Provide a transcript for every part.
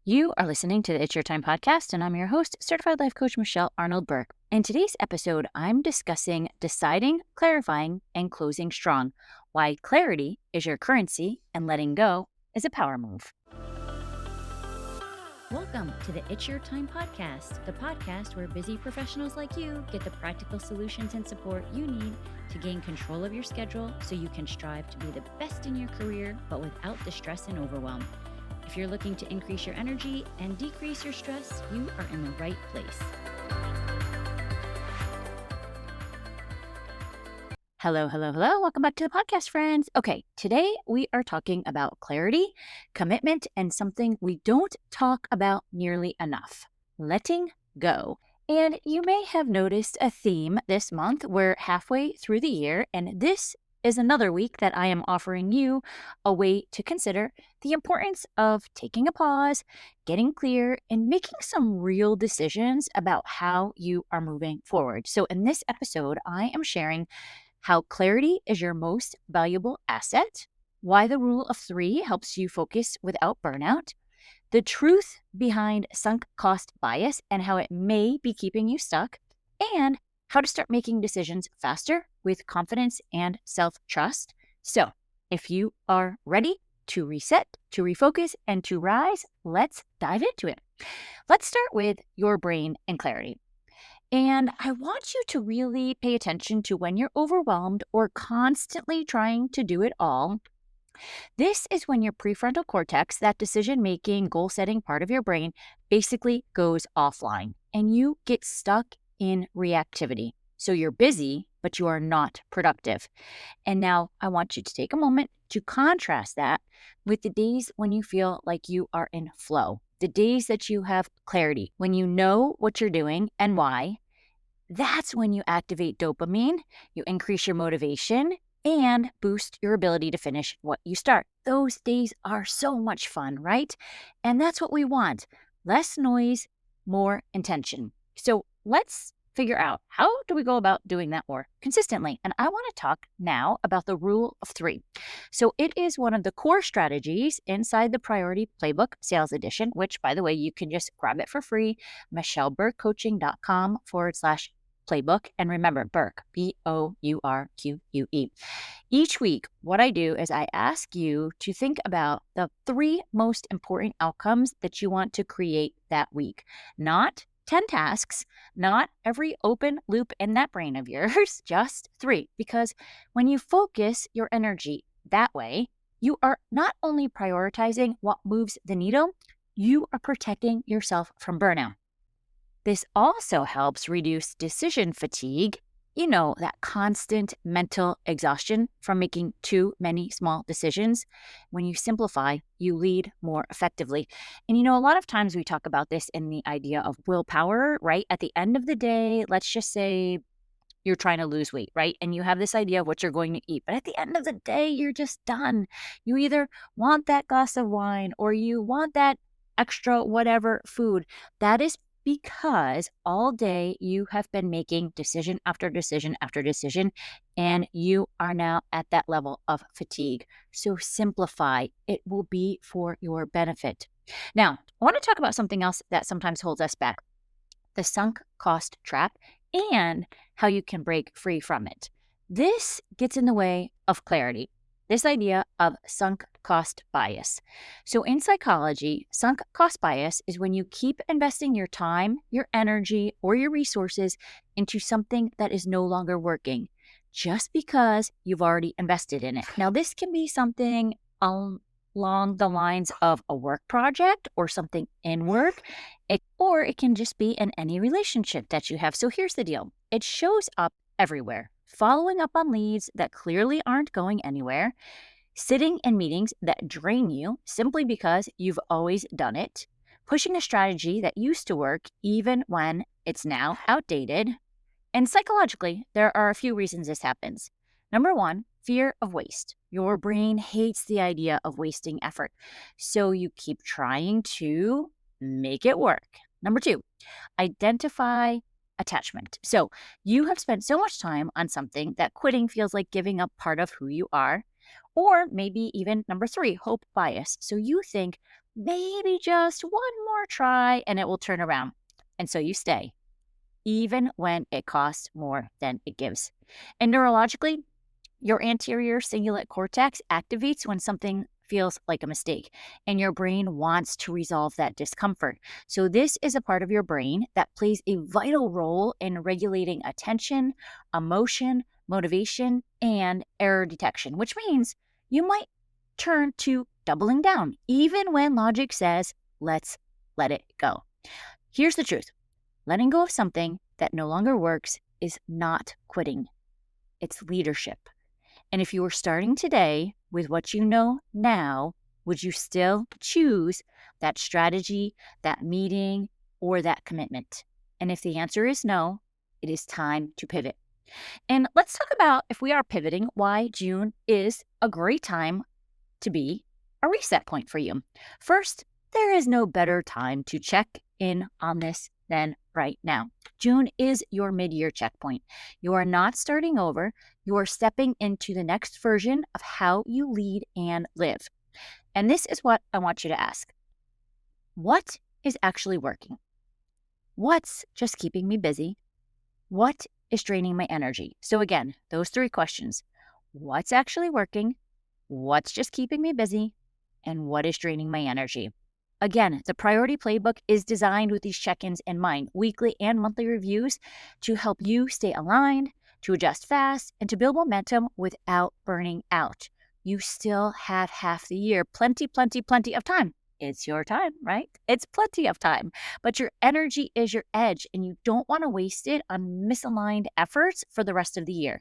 You are listening to the It's Your Time podcast, and I'm your host, Certified Life Coach Michelle Arnold Bourque. In today's episode, I'm discussing deciding, clarifying, and closing strong, why clarity is your currency and letting go is a power move. Welcome to the It's Your Time podcast, the podcast where busy professionals like you get the practical solutions and support you need to gain control of your schedule so you can strive to be the best in your career, but without the stress and overwhelm. If you're looking to increase your energy and decrease your stress, you are in the right place. Hello. Welcome back to the podcast, friends. Okay, today we are talking about clarity, commitment, and something we don't talk about nearly enough, letting go. And you may have noticed a theme this month. We're halfway through the year, and this is another week that I am offering you a way to consider the importance of taking a pause, getting clear, and making some real decisions about how you are moving forward. So in this episode, I am sharing how clarity is your most valuable asset, why the rule of 3 helps you focus without burnout, the truth behind sunk cost bias and how it may be keeping you stuck, and how to start making decisions faster with confidence and self-trust. So if you are ready to reset, to refocus, and to rise, let's dive into it. Let's start with your brain and clarity. And I want you to really pay attention to when you're overwhelmed or constantly trying to do it all. This is when your prefrontal cortex, that decision-making, goal-setting part of your brain, basically goes offline and you get stuck in reactivity. So you're busy, but you are not productive. And now I want you to take a moment to contrast that with the days when you feel like you are in flow, the days that you have clarity, when you know what you're doing and why. That's when you activate dopamine, you increase your motivation, and boost your ability to finish what you start. Those days are so much fun, right? And that's what we want. Less noise, more intention. So let's figure out, how do we go about doing that more consistently? And I want to talk now about the rule of 3. So it is one of the core strategies inside the Priority Playbook Sales Edition, which, by the way, you can just grab it for free, michelleburquecoaching.com/playbook. And remember, Bourque, Bourque. Each week, what I do is I ask you to think about the 3 most important outcomes that you want to create that week. Not 10 tasks, not every open loop in that brain of yours, just 3. Because when you focus your energy that way, you are not only prioritizing what moves the needle, you are protecting yourself from burnout. This also helps reduce decision fatigue, that constant mental exhaustion from making too many small decisions. When you simplify, you lead more effectively. And a lot of times we talk about this in the idea of willpower, right? At the end of the day, let's just say you're trying to lose weight, right? And you have this idea of what you're going to eat. But at the end of the day, you're just done. You either want that glass of wine or you want that extra whatever food. That is because all day you have been making decision after decision after decision, and you are now at that level of fatigue. So simplify. It will be for your benefit. Now, I want to talk about something else that sometimes holds us back, the sunk cost trap, and how you can break free from it. This gets in the way of clarity. This idea of sunk cost bias. So in psychology, sunk cost bias is when you keep investing your time, your energy, or your resources into something that is no longer working just because you've already invested in it. Now, this can be something along the lines of a work project or something in work, or it can just be in any relationship that you have. So here's the deal. It shows up everywhere. Following up on leads that clearly aren't going anywhere, sitting in meetings that drain you simply because you've always done it, pushing a strategy that used to work even when it's now outdated. And psychologically, there are a few reasons this happens. Number 1, fear of waste. Your brain hates the idea of wasting effort, so you keep trying to make it work. Number 2, identify attachment. So you have spent so much time on something that quitting feels like giving up part of who you are. Or maybe even number 3, hope bias. So you think maybe just one more try and it will turn around. And so you stay, even when it costs more than it gives. And neurologically, your anterior cingulate cortex activates when something feels like a mistake, and your brain wants to resolve that discomfort. So, this is a part of your brain that plays a vital role in regulating attention, emotion, motivation, and error detection, which means you might turn to doubling down, even when logic says, let's let it go. Here's the truth: letting go of something that no longer works is not quitting, it's leadership. And if you were starting today with what you know now, would you still choose that strategy, that meeting, or that commitment? And if the answer is no, it is time to pivot. And let's talk about, if we are pivoting, why June is a great time to be a reset point for you. First, there is no better time to check in on this than right now. June is your mid-year checkpoint. You are not starting over. You are stepping into the next version of how you lead and live. And this is what I want you to ask. What is actually working? What's just keeping me busy? What is draining my energy? So again, those three questions. What's actually working? What's just keeping me busy? And what is draining my energy? Again, the Priority Playbook is designed with these check-ins in mind, weekly and monthly reviews to help you stay aligned, to adjust fast, and to build momentum without burning out. You still have half the year, plenty of time. It's your time, right? It's plenty of time, but your energy is your edge, and you don't want to waste it on misaligned efforts for the rest of the year.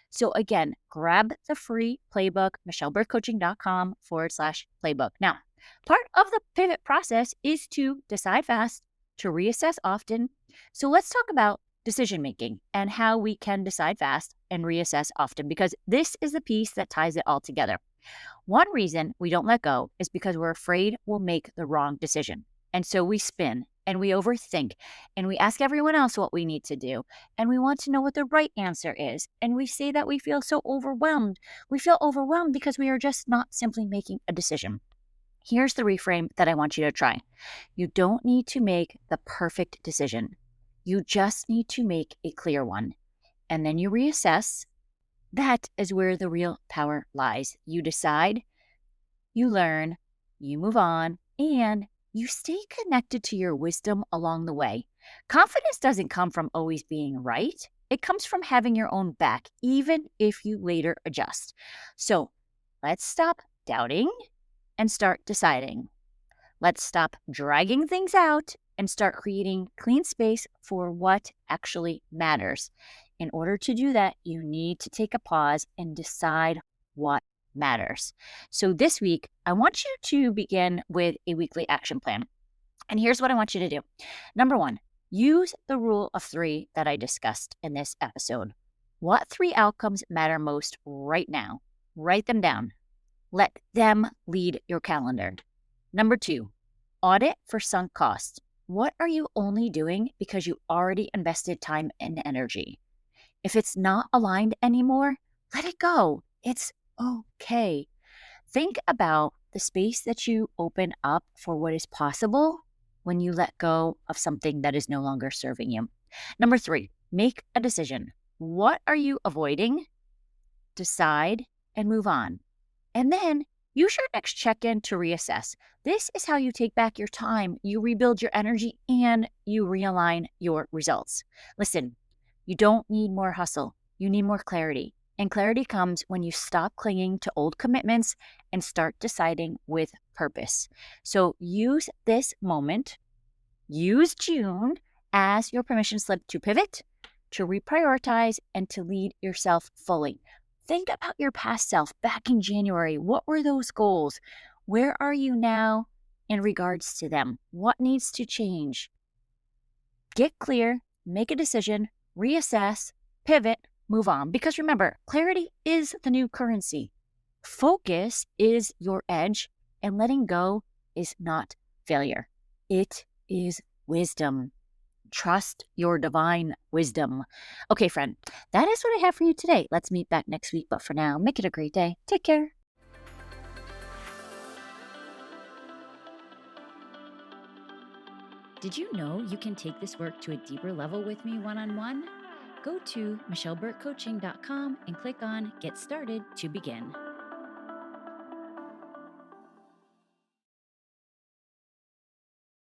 So again, grab the free playbook, michelleburkecoaching.com/playbook. Now, part of the pivot process is to decide fast, to reassess often. So let's talk about decision making and how we can decide fast and reassess often, because this is the piece that ties it all together. One reason we don't let go is because we're afraid we'll make the wrong decision. And so we spin and we overthink and we ask everyone else what we need to do. And we want to know what the right answer is. And we say that we feel so overwhelmed. We feel overwhelmed because we are just not simply making a decision. Here's the reframe that I want you to try. You don't need to make the perfect decision. You just need to make a clear one. And then you reassess. That is where the real power lies. You decide, you learn, you move on, and you stay connected to your wisdom along the way. Confidence doesn't come from always being right. It comes from having your own back, even if you later adjust. So let's stop doubting and start deciding. Let's stop dragging things out and start creating clean space for what actually matters. In order to do that, you need to take a pause and decide what matters. So this week, I want you to begin with a weekly action plan. And here's what I want you to do. Number one, use the rule of 3 that I discussed in this episode. What 3 outcomes matter most right now? Write them down. Let them lead your calendar. Number 2, audit for sunk costs. What are you only doing because you already invested time and energy? If it's not aligned anymore, let it go. It's okay. Think about the space that you open up for what is possible when you let go of something that is no longer serving you. Number 3, make a decision. What are you avoiding? Decide and move on. And then use your next check-in to reassess. This is how you take back your time, you rebuild your energy, and you realign your results. Listen, you don't need more hustle. You need more clarity. And clarity comes when you stop clinging to old commitments and start deciding with purpose. So use this moment, use June as your permission slip to pivot, to reprioritize, and to lead yourself fully. Think about your past self back in January. What were those goals? Where are you now in regards to them? What needs to change? Get clear, make a decision, reassess, pivot, move on. Because remember, clarity is the new currency. Focus is your edge, and letting go is not failure. It is wisdom. Trust your divine wisdom. Okay, friend, that is what I have for you today. Let's meet back next week. But for now, make it a great day. Take care. Did you know you can take this work to a deeper level with me one-on-one? Go to michelleburkecoaching.com and click on Get Started to begin.